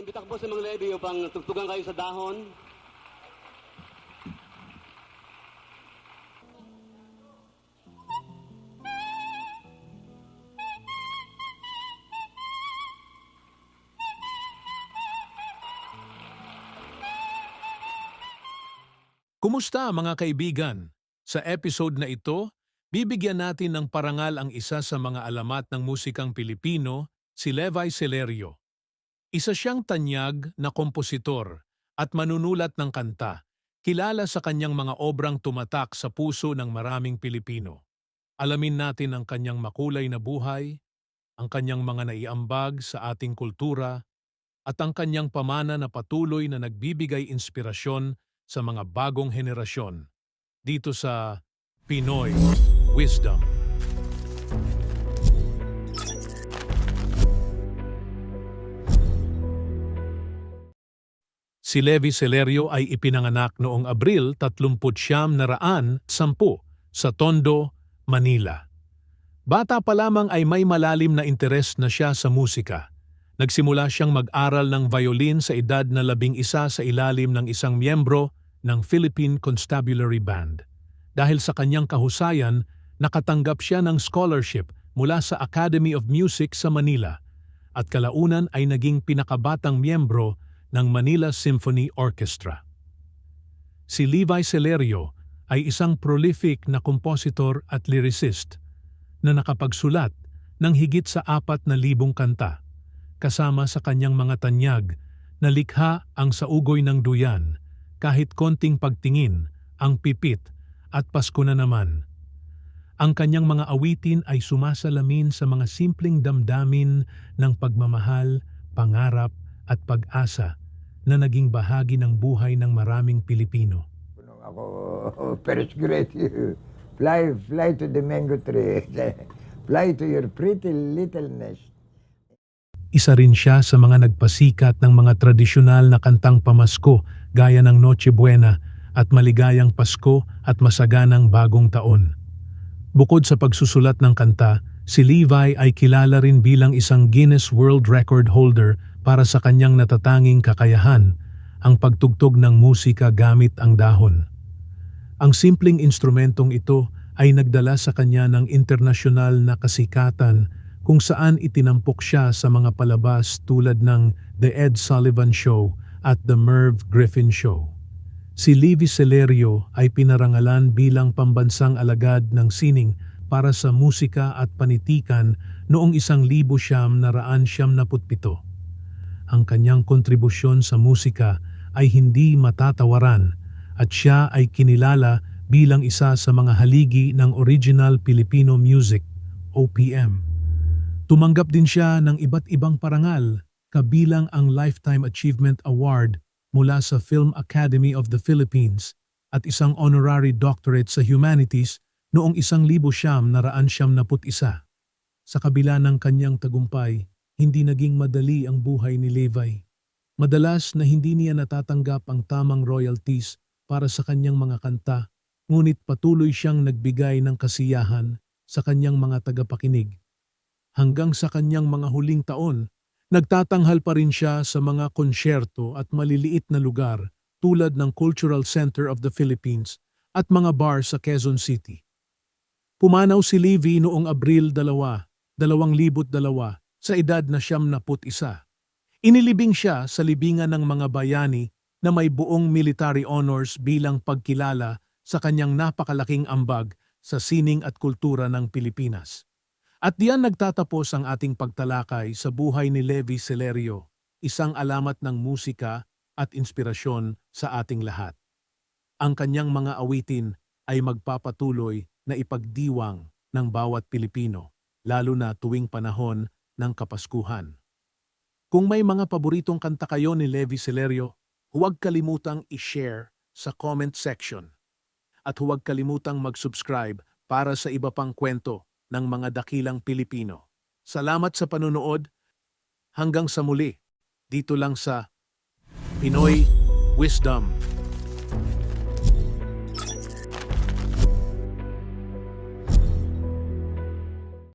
Imbita ko po sa mga Levi upang tugtugan kayo sa dahon. Kumusta mga kaibigan? Sa episode na ito, bibigyan natin ng parangal ang isa sa mga alamat ng musikang Pilipino, si Levi Celerio. Isa siyang tanyag na kompositor at manunulat ng kanta, kilala sa kanyang mga obrang tumatak sa puso ng maraming Pilipino. Alamin natin ang kanyang makulay na buhay, ang kanyang mga naiambag sa ating kultura, at ang kanyang pamana na patuloy na nagbibigay inspirasyon sa mga bagong henerasyon dito sa Pinoy Wisdom. Si Levi Celerio ay ipinanganak noong Abril 30, sa Tondo, Manila. Bata pa lamang ay may malalim na interes na siya sa musika. Nagsimula siyang mag-aral ng violin sa edad na 11 sa ilalim ng isang miyembro ng Philippine Constabulary Band. Dahil sa kanyang kahusayan, nakatanggap siya ng scholarship mula sa Academy of Music sa Manila at kalaunan ay naging pinakabatang miyembro ng Manila Symphony Orchestra. Si Levi Celerio ay isang prolific na kompositor at lyricist na nakapagsulat ng higit sa 4,000 kanta, kasama sa kanyang mga tanyag na likha ang Saugoy ng Duyan, kahit konting pagtingin, ang Pipit at Pasko na naman. Ang kanyang mga awitin ay sumasalamin sa mga simpleng damdamin ng pagmamahal, pangarap at pag-asa na naging bahagi ng buhay ng maraming Pilipino. Ako, first grade, fly to the mango tree, fly to your pretty little nest. Isa rin siya sa mga nagpasikat ng mga tradisyonal na kantang pamasko gaya ng Noche Buena at Maligayang Pasko at Masaganang Bagong Taon. Bukod sa pagsusulat ng kanta, si Levi ay kilala rin bilang isang Guinness World Record holder para sa kanyang natatanging kakayahan, ang pagtugtog ng musika gamit ang dahon. Ang simpleng instrumentong ito ay nagdala sa kanya ng internasyonal na kasikatan kung saan itinampok siya sa mga palabas tulad ng The Ed Sullivan Show at The Merv Griffin Show. Si Levi Celerio ay pinarangalan bilang pambansang alagad ng sining para sa musika at panitikan noong 1977. Ang kanyang kontribusyon sa musika ay hindi matatawaran at siya ay kinilala bilang isa sa mga haligi ng Original Filipino Music, OPM. Tumanggap din siya ng iba't ibang parangal, kabilang ang Lifetime Achievement Award mula sa Film Academy of the Philippines at isang honorary doctorate sa Humanities noong 1971. Sa kabila ng kanyang tagumpay, hindi naging madali ang buhay ni Levi. Madalas na hindi niya natatanggap ang tamang royalties para sa kanyang mga kanta, ngunit patuloy siyang nagbigay ng kasiyahan sa kanyang mga tagapakinig. Hanggang sa kanyang mga huling taon, nagtatanghal pa rin siya sa mga konsyerto at maliliit na lugar tulad ng Cultural Center of the Philippines at mga bar sa Quezon City. Pumanaw si Levi noong Abril 2, 2002 sa edad na 71. Inilibing siya sa libingan ng mga bayani na may buong military honors bilang pagkilala sa kanyang napakalaking ambag sa sining at kultura ng Pilipinas. At diyan nagtatapos ang ating pagtalakay sa buhay ni Levi Celerio, isang alamat ng musika at inspirasyon sa ating lahat. Ang kanyang mga awitin ay magpapatuloy na ipagdiwang ng bawat Pilipino, lalo na tuwing panahon ng Kapaskuhan. Kung may mga paboritong kanta kayo ni Levi Celerio, huwag kalimutang i-share sa comment section. At huwag kalimutang mag-subscribe para sa iba pang kwento ng mga dakilang Pilipino. Salamat sa panunood. Hanggang sa muli, dito lang sa Pinoy Wisdom.